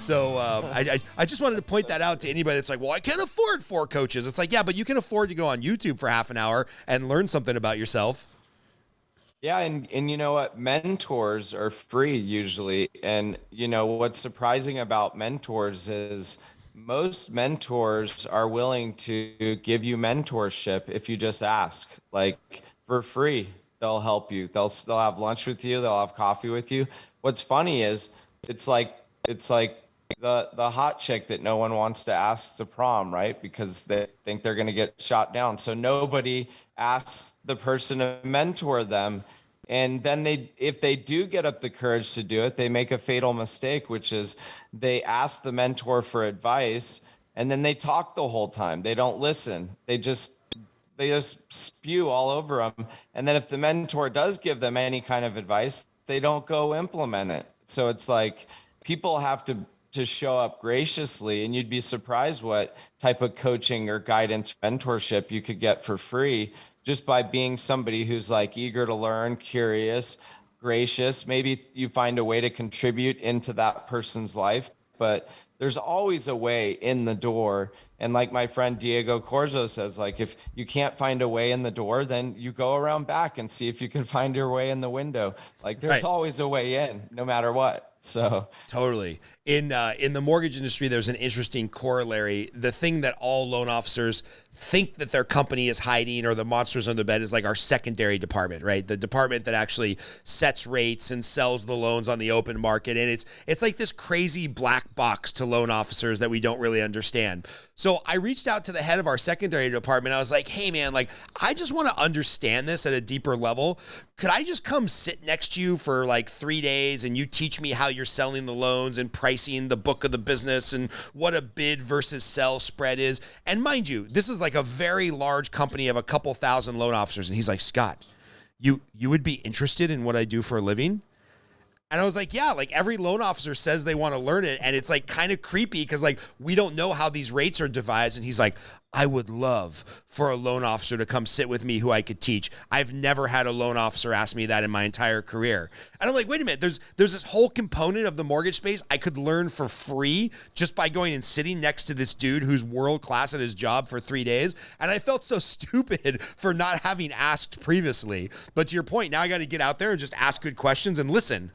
So I just wanted to point that out to anybody that's like, well, I can't afford 4 coaches. It's like, yeah, but you can afford to go on YouTube for half an hour and learn something about yourself. Yeah, and you know what? Mentors are free usually. And you know what's surprising about mentors is most mentors are willing to give you mentorship if you just ask, like for free. They'll help you. They'll have lunch with you, they'll have coffee with you. What's funny is it's like the hot chick that no one wants to ask to prom, right? Because they think they're going to get shot down. So nobody asks the person to mentor them. And then if they do get up the courage to do it, they make a fatal mistake, which is they ask the mentor for advice and then they talk the whole time. They don't listen. They just spew all over them. And then if the mentor does give them any kind of advice, they don't go implement it. So it's like people have to show up graciously, and you'd be surprised what type of coaching or guidance, mentorship you could get for free just by being somebody who's like eager to learn, curious, gracious. Maybe you find a way to contribute into that person's life, but there's always a way in the door. And like my friend Diego Corzo says, like, if you can't find a way in the door, then you go around back and see if you can find your way in the window. Like there's always a way in, no matter what. So totally. In the mortgage industry, there's an interesting corollary. The thing that all loan officers think that their company is hiding, or the monsters under the bed, is like our secondary department, right? The department that actually sets rates and sells the loans on the open market. And it's like this crazy black box to loan officers that we don't really understand. So I reached out to the head of our secondary department. I was like, hey man, like, I just want to understand this at a deeper level. Could I just come sit next to you for like 3 days and you teach me how you're selling the loans and pricing the book of the business and what a bid versus sell spread is? And mind you, this is like a very large company of a couple thousand loan officers. And he's like, Scott, you would be interested in what I do for a living? And I was like, yeah, like every loan officer says they want to learn it. And it's like kind of creepy because like we don't know how these rates are devised. And he's like, I would love for a loan officer to come sit with me who I could teach. I've never had a loan officer ask me that in my entire career. And I'm like, wait a minute, there's this whole component of the mortgage space I could learn for free just by going and sitting next to this dude who's world class at his job for 3 days. And I felt so stupid for not having asked previously. But to your point, now I got to get out there and just ask good questions and listen.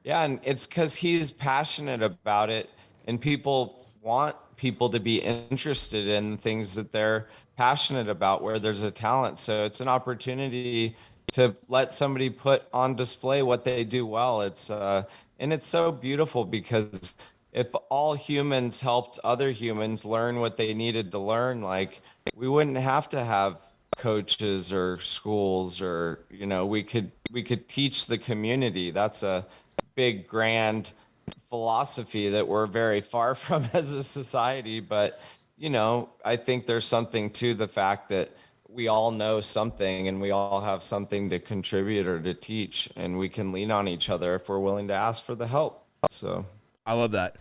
yeah, and it's because he's passionate about it, and people want people to be interested in things that they're passionate about where there's a talent. So it's an opportunity to let somebody put on display what they do well. And it's so beautiful because if all humans helped other humans learn what they needed to learn, like we wouldn't have to have coaches or schools, or we could teach the community. That's a big grand philosophy that we're very far from as a society. But I think there's something to the fact that we all know something and we all have something to contribute or to teach, and we can lean on each other if we're willing to ask for the help. So I love that.